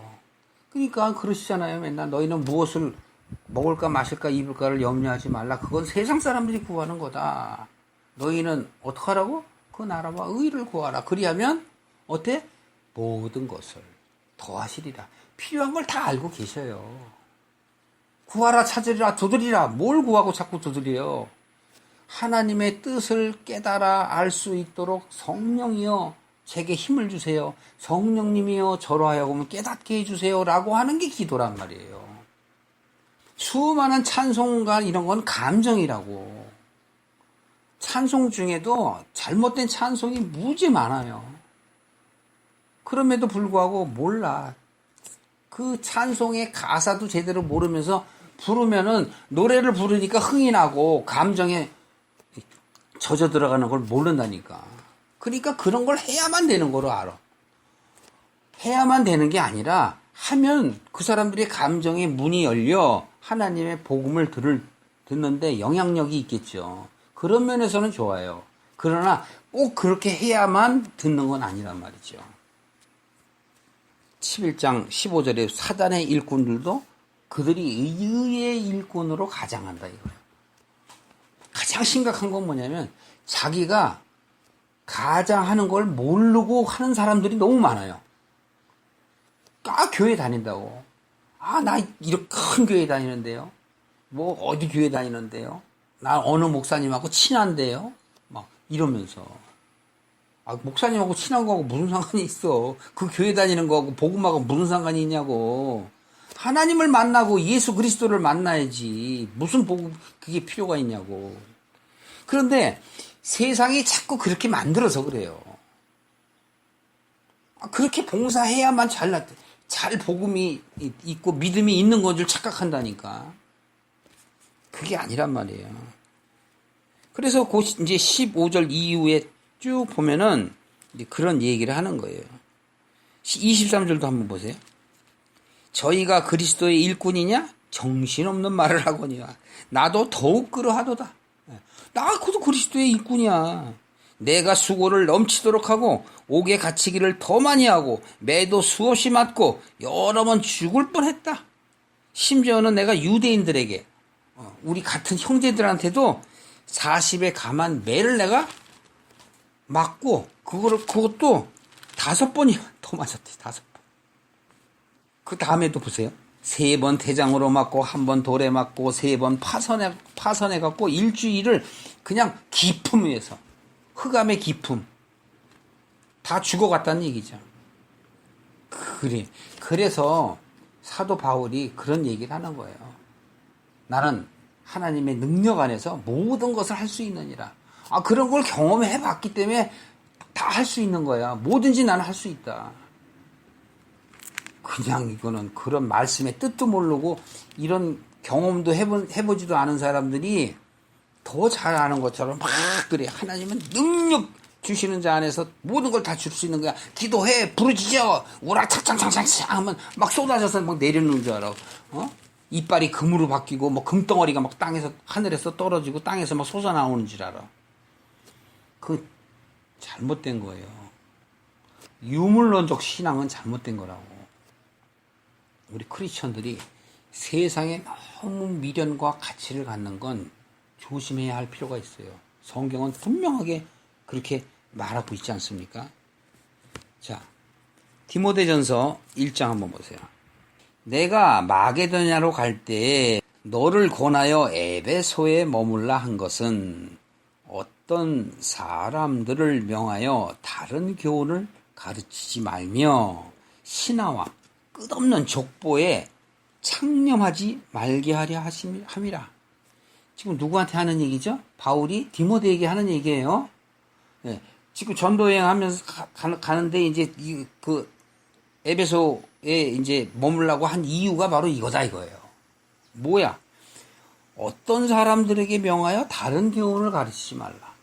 S1: 그러니까 그러시잖아요. 맨날 너희는 무엇을 먹을까 마실까 입을까를 염려하지 말라. 그건 세상 사람들이 구하는 거다. 너희는 어떻게 하라고? 그 나라와 의를 구하라. 그리하면 어때? 모든 것을 더하시리라. 필요한 걸 다 알고 계셔요. 구하라, 찾으리라, 두드리라. 뭘 구하고 자꾸 두드려요? 하나님의 뜻을 깨달아 알 수 있도록 성령이여 제게 힘을 주세요. 성령님이여 저로 하여금 깨닫게 해주세요. 라고 하는 게 기도란 말이에요. 수많은 찬송가 이런 건 감정이라고. 찬송 중에도 잘못된 찬송이 무지 많아요. 그럼에도 불구하고 몰라. 그 찬송의 가사도 제대로 모르면서 부르면은 노래를 부르니까 흥이 나고 감정에 젖어 들어가는 걸 모른다니까. 그러니까 그런 걸 해야만 되는 거로 알아. 해야만 되는 게 아니라 하면 그 사람들의 감정의 문이 열려 하나님의 복음을 듣는데 영향력이 있겠죠. 그런 면에서는 좋아요. 그러나 꼭 그렇게 해야만 듣는 건 아니란 말이죠. 11장 15절에 사단의 일꾼들도 그들이 의의 일꾼으로 가장한다 이거예요. 가장 심각한 건 뭐냐면 자기가 가장하는 걸 모르고 하는 사람들이 너무 많아요. 교회 다닌다고. 나 이렇게 큰 교회 다니는데요. 뭐 어디 교회 다니는데요. 나 어느 목사님하고 친한데요. 막 이러면서. 목사님하고 친한 거하고 무슨 상관이 있어. 그 교회 다니는 거하고 복음하고 무슨 상관이 있냐고. 하나님을 만나고 예수 그리스도를 만나야지. 무슨 복음 그게 필요가 있냐고. 그런데 세상이 자꾸 그렇게 만들어서 그래요. 그렇게 봉사해야만 잘 복음이 있고 믿음이 있는 건 줄 착각한다니까. 그게 아니란 말이에요. 그래서 이제 15절 이후에 쭉 보면은 이제 그런 얘기를 하는 거예요. 23절도 한번 보세요. 저희가 그리스도의 일꾼이냐? 정신없는 말을 하거니와 나도 더욱 그러하도다. 나도 그리스도의 일꾼이야. 내가 수고를 넘치도록 하고 옥에 갇히기를 더 많이 하고 매도 수없이 맞고 여러 번 죽을 뻔했다. 심지어는 내가 유대인들에게 우리 같은 형제들한테도 40에 감한 매를 내가 맞고 그것도 5번이 더 맞았대. 5번. 그 다음에도 보세요. 3번 대장으로 맞고 1번 돌에 맞고 3번 파선해 갖고 일주일을 그냥 기품 위에서 흑암의 기품 다 죽어갔다는 얘기죠. 그래서 사도 바울이 그런 얘기를 하는 거예요. 나는 하나님의 능력 안에서 모든 것을 할 수 있느니라. 그런 걸 경험해 봤기 때문에 다 할 수 있는 거야. 뭐든지 나는 할 수 있다. 그냥 이거는 그런 말씀의 뜻도 모르고 이런 경험도 해보지도 않은 사람들이 더 잘 아는 것처럼 막 그래. 하나님은 능력 주시는 자 안에서 모든 걸 다 줄 수 있는 거야. 기도해, 부르짖어, 우라 착창창창창 하면 막 쏟아져서 막 내려오는 줄 알아. 이빨이 금으로 바뀌고 뭐 금덩어리가 막 땅에서 하늘에서 떨어지고 땅에서 막 솟아나오는 줄 알아. 그 잘못된 거예요. 유물론적 신앙은 잘못된 거라고. 우리 크리스천들이 세상에 너무 미련과 가치를 갖는 건 조심해야 할 필요가 있어요. 성경은 분명하게 그렇게 말하고 있지 않습니까? 자, 디모데전서 1장 한번 보세요. 내가 마게도냐로 갈 때에 너를 권하여 에베소에 머물라 한 것은 어떤 사람들을 명하여 다른 교훈을 가르치지 말며 신하와 끝없는 족보에 창념하지 말게 하려 함이라. 지금 누구한테 하는 얘기죠? 바울이 디모데에게 하는 얘기예요. 네. 지금 전도 여행하면서 가는데 이제 그 에베소에 이제 머물라고 한 이유가 바로 이거다 이거예요. 뭐야? 어떤 사람들에게 명하여 다른 교훈을 가르치지 말라.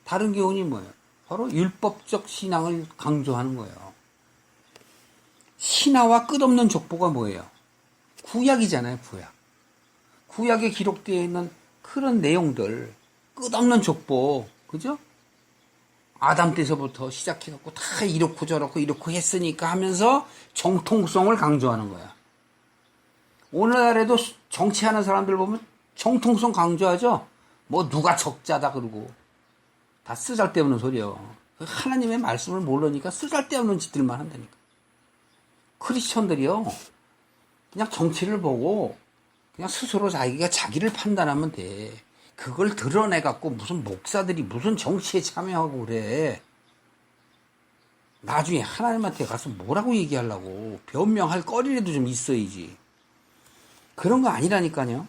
S1: 다른 교훈이 뭐예요? 바로 율법적 신앙을 강조하는 거예요. 신하와 끝없는 족보가 뭐예요? 구약이잖아요, 구약. 구약에 기록되어 있는 그런 내용들, 끝없는 족보, 그죠? 아담 때서부터 시작해갖고 다 이렇고 저렇고 이렇고 했으니까 하면서 정통성을 강조하는 거야. 오늘날에도 정치하는 사람들 보면 정통성 강조하죠? 뭐 누가 적자다 그러고. 다 쓰잘데없는 소리요. 하나님의 말씀을 모르니까 쓰잘데없는 짓들만 한다니까. 크리스천들이요. 그냥 정치를 보고 그냥 스스로 자기를 판단하면 돼. 그걸 드러내갖고 무슨 목사들이 무슨 정치에 참여하고 그래. 나중에 하나님한테 가서 뭐라고 얘기하려고. 변명할 거리라도 좀 있어야지. 그런 거 아니라니까요.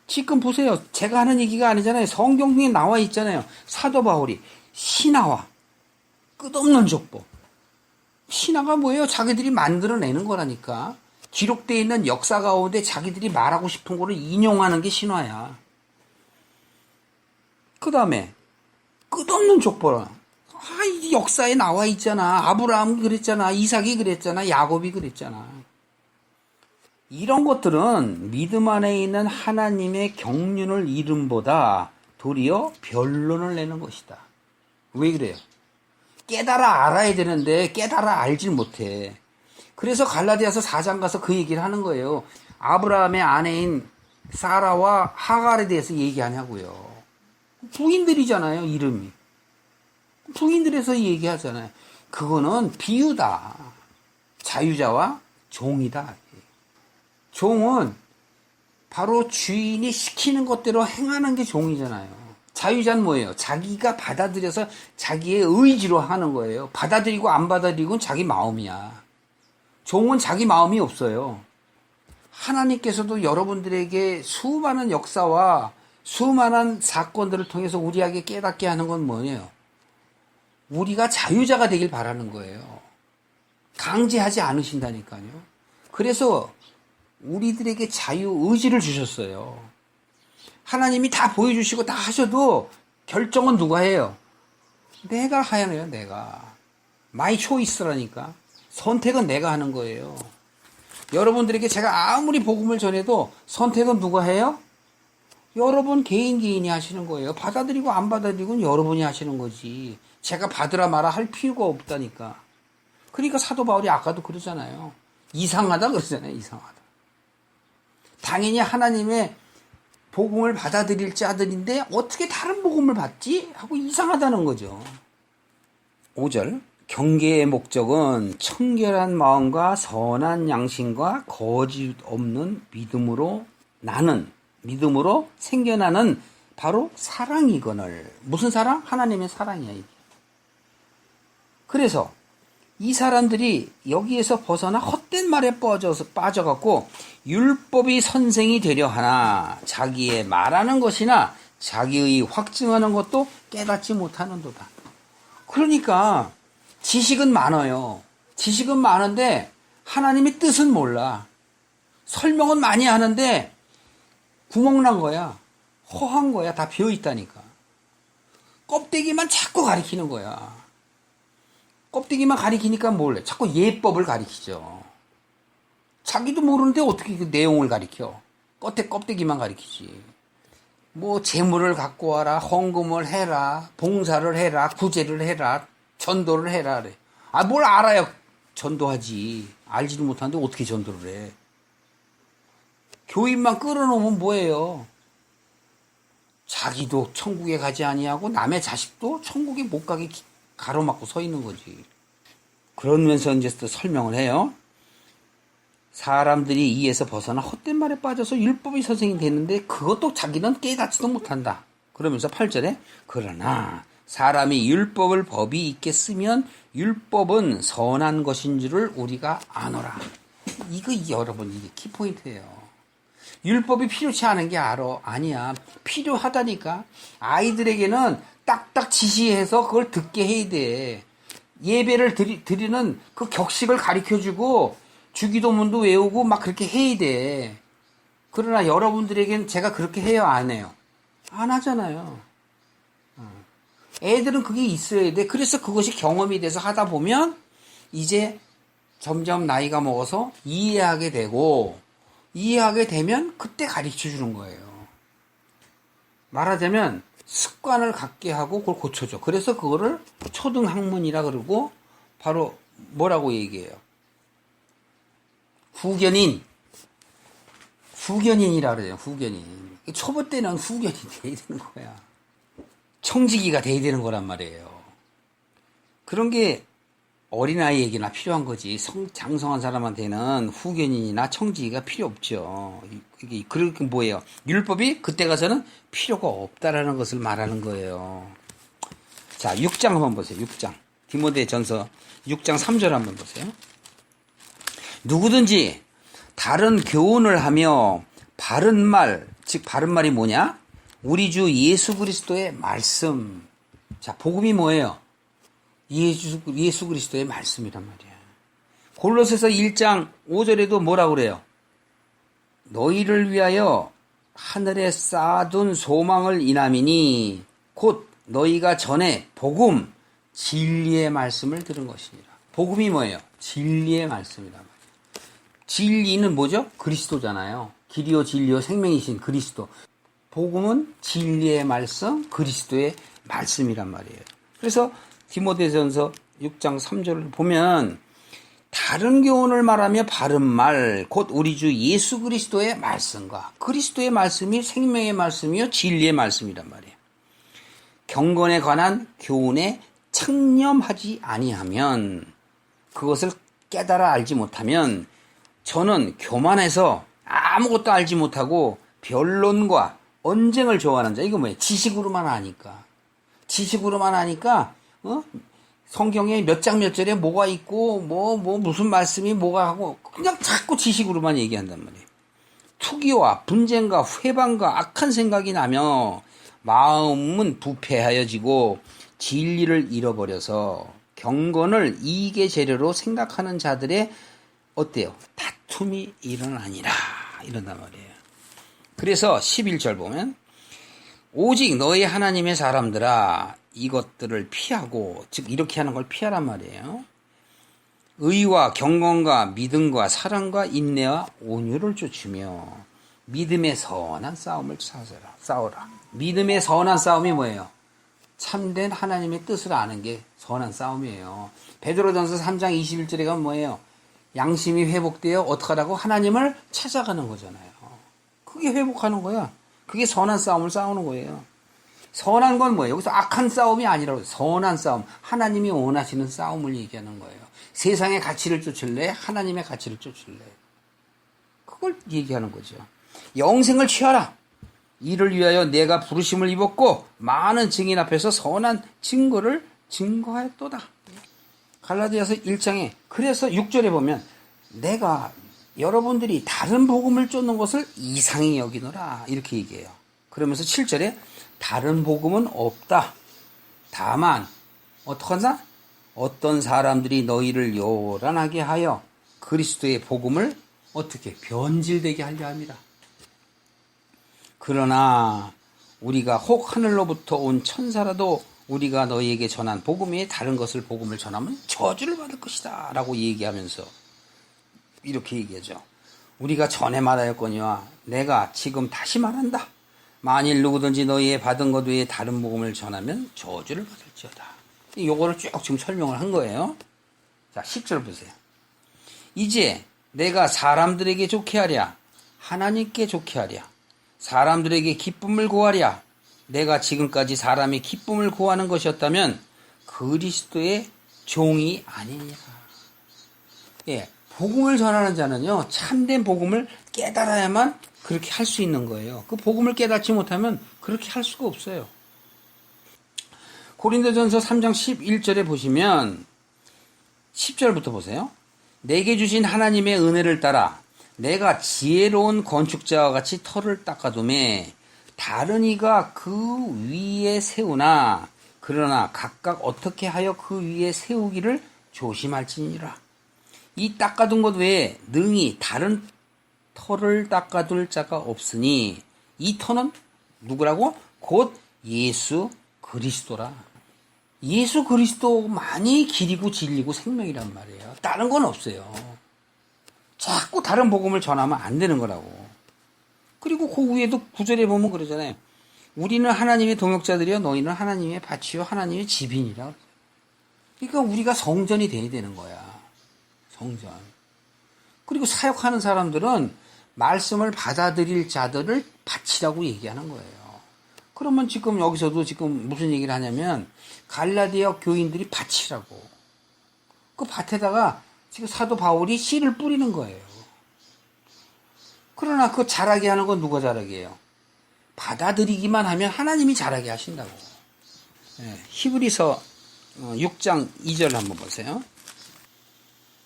S1: 지금 보세요. 제가 하는 얘기가 아니잖아요. 성경에 나와 있잖아요. 사도 바울이 신하와 끝없는 족보. 신하가 뭐예요? 자기들이 만들어내는 거라니까. 기록되어 있는 역사 가운데 자기들이 말하고 싶은 거를 인용하는 게 신화야. 그 다음에 끝없는 족보라. 이 역사에 나와 있잖아. 아브라함이 그랬잖아. 이삭이 그랬잖아. 야곱이 그랬잖아. 이런 것들은 믿음 안에 있는 하나님의 경륜을 이름보다 도리어 변론을 내는 것이다. 왜 그래요? 깨달아 알아야 되는데 깨달아 알질 못해. 그래서 갈라디아서 4장 가서 그 얘기를 하는 거예요. 아브라함의 아내인 사라와 하갈에 대해서 얘기하냐고요. 부인들이잖아요, 이름이. 부인들에서 얘기하잖아요. 그거는 비유다. 자유자와 종이다. 종은 바로 주인이 시키는 것대로 행하는 게 종이잖아요. 자유자는 뭐예요? 자기가 받아들여서 자기의 의지로 하는 거예요. 받아들이고 안 받아들이고는 자기 마음이야. 종은 자기 마음이 없어요. 하나님께서도 여러분들에게 수많은 역사와 수많은 사건들을 통해서 우리에게 깨닫게 하는 건 뭐예요? 우리가 자유자가 되길 바라는 거예요. 강제하지 않으신다니까요. 그래서 우리들에게 자유 의지를 주셨어요. 하나님이 다 보여주시고 다 하셔도 결정은 누가 해요? 내가 하야해요, 내가. 마이 초이스라니까. 선택은 내가 하는 거예요. 여러분들에게 제가 아무리 복음을 전해도 선택은 누가 해요? 여러분 개인이 하시는 거예요. 받아들이고 안 받아들이고는 여러분이 하시는 거지. 제가 받으라 마라 할 필요가 없다니까. 그러니까 사도 바울이 아까도 그러잖아요. 이상하다 그러잖아요. 이상하다. 당연히 하나님의 복음을 받아들일 자들인데 어떻게 다른 복음을 받지? 하고 이상하다는 거죠. 5절 경계의 목적은 청결한 마음과 선한 양심과 거짓 없는 믿음으로 생겨나는 바로 사랑이거늘. 무슨 사랑? 하나님의 사랑이야 이게. 그래서 이 사람들이 여기에서 벗어나 헛된 말에 빠져갖고 율법이 선생이 되려 하나 자기의 말하는 것이나 자기의 확증하는 것도 깨닫지 못하는도다. 그러니까 지식은 많아요. 지식은 많은데 하나님의 뜻은 몰라. 설명은 많이 하는데 구멍난 거야. 허한 거야. 다 비어있다니까. 껍데기만 자꾸 가리키는 거야. 껍데기만 가리키니까 뭘래? 자꾸 예법을 가리키죠. 자기도 모르는데 어떻게 그 내용을 가리켜? 겉에 껍데기만 가리키지. 뭐 재물을 갖고 와라, 헌금을 해라, 봉사를 해라, 구제를 해라, 전도를 해라 그래. 아, 뭘 알아야 전도하지. 알지도 못하는데 어떻게 전도를 해? 교인만 끌어놓으면 뭐예요? 자기도 천국에 가지 아니하고 남의 자식도 천국에 못 가게 가로막고 서 있는 거지. 그러면서 이제 또 설명을 해요. 사람들이 이에서 벗어나 헛된 말에 빠져서 율법의 선생이 되는데 그것도 자기는 깨닫지도 못한다. 그러면서 8절에 그러나 사람이 율법을 법이 있게 쓰면 율법은 선한 것인 줄을 우리가 아노라. 이거 여러분 이게 키포인트예요. 율법이 필요치 않은 게 아니야. 필요하다니까. 아이들에게는 딱딱 지시해서 그걸 듣게 해야 돼. 예배를 드리는 그 격식을 가르쳐주고 주기도문도 외우고 막 그렇게 해야 돼. 그러나 여러분들에게는 제가 그렇게 해요, 안 해요? 안 하잖아요. 애들은 그게 있어야 돼. 그래서 그것이 경험이 돼서 하다 보면 이제 점점 나이가 먹어서 이해하게 되면 그때 가르쳐 주는 거예요. 말하자면 습관을 갖게 하고 그걸 고쳐줘. 그래서 그거를 초등학문이라 그러고 바로 뭐라고 얘기해요? 후견인이라 그래요. 후견인. 초보 때는 후견이 돼야 되는 거야. 청지기가 돼야 되는 거란 말이에요. 그런 게 어린아이에게나 필요한 거지. 장성한 사람한테는 후견인이나 청지기가 필요 없죠. 그게 뭐예요? 율법이 그때 가서는 필요가 없다라는 것을 말하는 거예요. 자, 6장 한번 보세요. 6장. 디모데전서 6장 3절 한번 보세요. 누구든지 다른 교훈을 하며 바른 말, 즉 바른 말이 뭐냐? 우리 주 예수 그리스도의 말씀. 자, 복음이 뭐예요? 예수 그리스도의 말씀이란 말이야. 골로새서 1장 5절에도 뭐라고 그래요? 너희를 위하여 하늘에 쌓아둔 소망을 인함이니 곧 너희가 전에 복음, 진리의 말씀을 들은 것이니라. 복음이 뭐예요? 진리의 말씀이란 말이에요. 진리는 뭐죠? 그리스도잖아요. 길이요 진리요 생명이신 그리스도. 복음은 진리의 말씀, 그리스도의 말씀이란 말이에요. 그래서 디모데전서 6장 3절을 보면 다른 교훈을 말하며 바른 말, 곧 우리 주 예수 그리스도의 말씀과 그리스도의 말씀이 생명의 말씀이요 진리의 말씀이란 말이에요. 경건에 관한 교훈에 창념하지 아니하면, 그것을 깨달아 알지 못하면 저는 교만해서 아무것도 알지 못하고 변론과 언쟁을 좋아하는 자. 이거 뭐예요? 지식으로만 아니까 성경에 몇 장 몇 절에 뭐가 있고 무슨 말씀이 뭐가 하고 그냥 자꾸 지식으로만 얘기한단 말이에요. 투기와 분쟁과 회방과 악한 생각이 나며 마음은 부패하여지고 진리를 잃어버려서 경건을 이익의 재료로 생각하는 자들의 어때요? 다툼이 일어나니라 이런단 말이에요. 그래서 11절 보면 오직 너희 하나님의 사람들아 이것들을 피하고, 즉 이렇게 하는 걸 피하란 말이에요. 의와 경건과 믿음과 사랑과 인내와 온유를 쫓으며 믿음의 선한 싸움을 싸워라. 믿음의 선한 싸움이 뭐예요? 참된 하나님의 뜻을 아는 게 선한 싸움이에요. 베드로전서 3장 21절에 가면 뭐예요? 양심이 회복되어 어떻게 하라고? 하나님을 찾아가는 거잖아요. 그게 회복하는 거야. 그게 선한 싸움을 싸우는 거예요. 선한 건 뭐예요? 여기서 악한 싸움이 아니라고, 선한 싸움, 하나님이 원하시는 싸움을 얘기하는 거예요. 세상의 가치를 쫓을래? 하나님의 가치를 쫓을래? 그걸 얘기하는 거죠. 영생을 취하라. 이를 위하여 내가 부르심을 입었고 많은 증인 앞에서 선한 증거를 증거하였도다. 갈라디아서 1장에 그래서 6절에 보면 내가 여러분들이 다른 복음을 쫓는 것을 이상히 여기노라 이렇게 얘기해요. 그러면서 7절에 다른 복음은 없다. 다만 어떡한다? 어떤 사람들이 너희를 요란하게 하여 그리스도의 복음을 어떻게 변질되게 하려 합니다. 그러나 우리가 혹 하늘로부터 온 천사라도 우리가 너희에게 전한 복음 외에 다른 것을 복음을 전하면 저주를 받을 것이다 라고 얘기하면서 이렇게 얘기하죠. 우리가 전에 말하였거니와 내가 지금 다시 말한다. 만일 누구든지 너희의 받은 것 외에 다른 복음을 전하면 저주를 받을지어다. 요거를 쭉 지금 설명을 한 거예요. 자, 10절 보세요. 이제 내가 사람들에게 좋게 하랴 하나님께 좋게 하랴 사람들에게 기쁨을 구하랴 내가 지금까지 사람의 기쁨을 구하는 것이었다면 그리스도의 종이 아니니라. 예, 복음을 전하는 자는요, 참된 복음을 깨달아야만 그렇게 할 수 있는 거예요. 그 복음을 깨닫지 못하면 그렇게 할 수가 없어요. 고린도전서 3장 11절에 보시면 10절부터 보세요. 내게 주신 하나님의 은혜를 따라 내가 지혜로운 건축자와 같이 터를 닦아두매 다른 이가 그 위에 세우나 그러나 각각 어떻게 하여 그 위에 세우기를 조심할지니라. 이 닦아둔 것 외에 능히 다른 터를 닦아둘 자가 없으니 이 터는 누구라고? 곧 예수 그리스도라. 예수 그리스도만이 길이고 진리고 생명이란 말이에요. 다른 건 없어요. 자꾸 다른 복음을 전하면 안 되는 거라고. 그리고 그 위에도 구절에 보면 그러잖아요. 우리는 하나님의 동역자들이요 너희는 하나님의 밭이요 하나님의 집인이라. 그러니까 우리가 성전이 돼야 되는 거야. 성전. 그리고 사역하는 사람들은 말씀을 받아들일 자들을 밭이라고 얘기하는 거예요. 그러면 지금 여기서도 지금 무슨 얘기를 하냐면 갈라디아 교인들이 밭이라고. 그 밭에다가 지금 사도 바울이 씨를 뿌리는 거예요. 그러나 그 자라게 하는 건 누가 자라게 해요? 받아들이기만 하면 하나님이 자라게 하신다고. 히브리서 6장 2절 한번 보세요.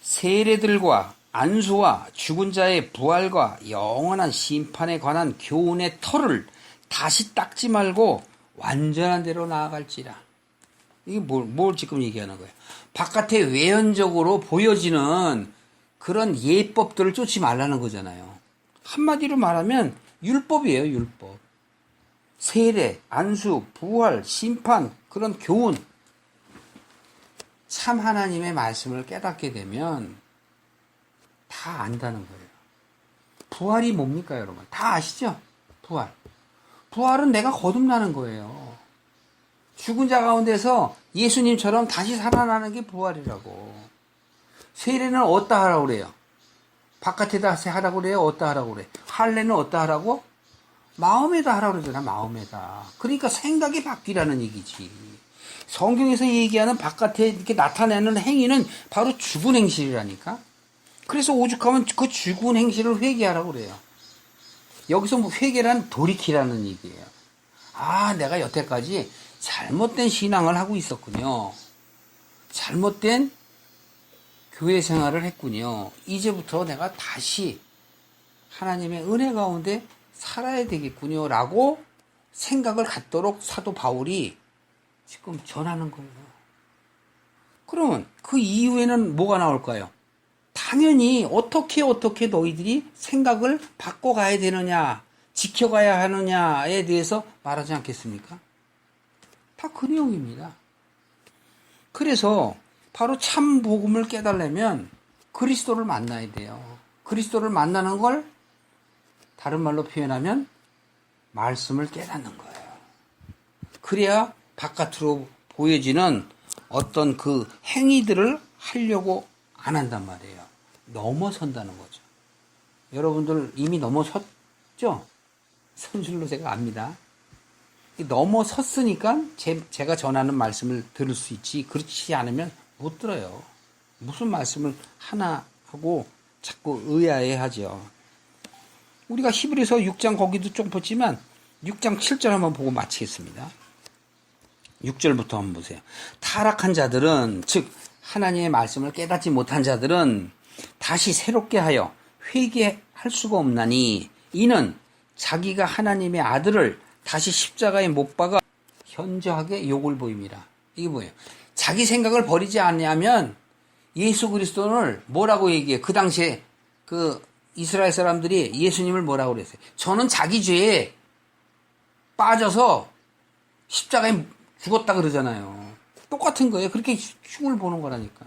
S1: 세례들과 안수와 죽은 자의 부활과 영원한 심판에 관한 교훈의 털을 다시 닦지 말고 완전한 대로 나아갈지라. 이게 뭘 지금 얘기하는 거예요? 바깥에 외연적으로 보여지는 그런 예법들을 쫓지 말라는 거잖아요. 한마디로 말하면 율법이에요, 율법. 세례, 안수, 부활, 심판, 그런 교훈. 참 하나님의 말씀을 깨닫게 되면 다 안다는 거예요. 부활이 뭡니까, 여러분? 다 아시죠? 부활. 부활은 내가 거듭나는 거예요. 죽은 자 가운데서 예수님처럼 다시 살아나는 게 부활이라고. 세례는 어디다 하라고 그래요? 바깥에다 하라고 그래요? 어디다 하라고 그래? 할례는 어디다 하라고? 마음에다 하라고 그러잖아, 마음에다. 그러니까 생각이 바뀌라는 얘기지. 성경에서 얘기하는 바깥에 이렇게 나타내는 행위는 바로 죽은 행실이라니까? 그래서 오죽하면 그 죽은 행실을 회개하라고 그래요. 여기서 뭐 회개란 돌이키라는 얘기예요. 아, 내가 여태까지 잘못된 신앙을 하고 있었군요. 잘못된 교회 생활을 했군요. 이제부터 내가 다시 하나님의 은혜 가운데 살아야 되겠군요. 라고 생각을 갖도록 사도 바울이 지금 전하는 거예요. 그러면 그 이후에는 뭐가 나올까요? 당연히 어떻게 너희들이 생각을 바꿔가야 되느냐, 지켜가야 하느냐에 대해서 말하지 않겠습니까? 다 그 내용입니다. 그래서 바로 참 복음을 깨달으려면 그리스도를 만나야 돼요. 그리스도를 만나는 걸 다른 말로 표현하면 말씀을 깨닫는 거예요. 그래야 바깥으로 보여지는 어떤 그 행위들을 하려고 안 한단 말이에요. 넘어선다는 거죠. 여러분들 이미 넘어섰죠? 선 줄로 제가 압니다. 넘어섰으니까 제가 전하는 말씀을 들을 수 있지, 그렇지 않으면 못 들어요. 무슨 말씀을 하나 하고 자꾸 의아해하죠. 우리가 히브리서 6장 거기도 좀 보지만 6장 7절 한번 보고 마치겠습니다. 6절부터 한번 보세요. 타락한 자들은, 즉 하나님의 말씀을 깨닫지 못한 자들은 다시 새롭게 하여 회개할 수가 없나니 이는 자기가 하나님의 아들을 다시 십자가에 못 박아 현저하게 욕을 보입니다. 이게 뭐예요? 자기 생각을 버리지 않냐면 예수 그리스도를 뭐라고 얘기해요? 그 당시에 그 이스라엘 사람들이 예수님을 뭐라고 그랬어요? 저는 자기 죄에 빠져서 십자가에 죽었다 그러잖아요. 똑같은 거예요. 그렇게 흉을 보는 거라니까.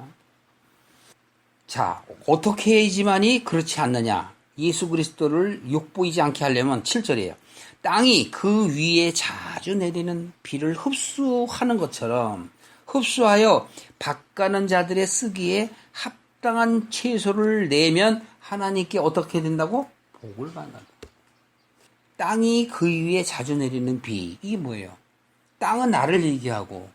S1: 자, 어떻게 해야지만이 그렇지 않느냐? 예수 그리스도를 욕보이지 않게 하려면 7절이에요. 땅이 그 위에 자주 내리는 비를 흡수하는 것처럼 흡수하여 밭가는 자들의 쓰기에 합당한 채소를 내면 하나님께 어떻게 된다고? 복을 받는다. 땅이 그 위에 자주 내리는 비. 이게 뭐예요? 땅은 나를 얘기하고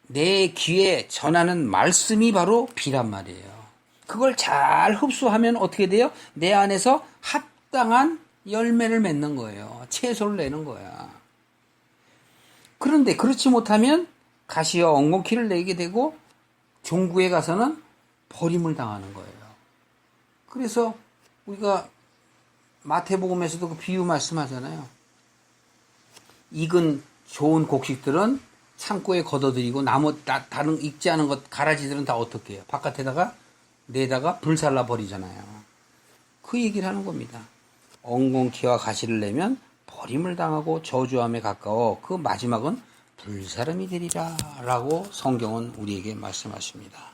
S1: 내 귀에 전하는 말씀이 바로 비란 말이에요. 그걸 잘 흡수하면 어떻게 돼요? 내 안에서 합당한 열매를 맺는 거예요. 채소를 내는 거야. 그런데 그렇지 못하면 가시와 엉겅퀴를 내게 되고 종구에 가서는 버림을 당하는 거예요. 그래서 우리가 마태복음에서도 그 비유 말씀하잖아요. 익은 좋은 곡식들은 창고에 걷어들이고 다른 익지 않은 것 가라지들은 다 어떻게 해요? 바깥에다가 내다가 불살라 버리잖아요. 그 얘기를 하는 겁니다. 엉겅퀴와 가시를 내면 버림을 당하고 저주함에 가까워 그 마지막은 불사름이 되리라 라고 성경은 우리에게 말씀하십니다.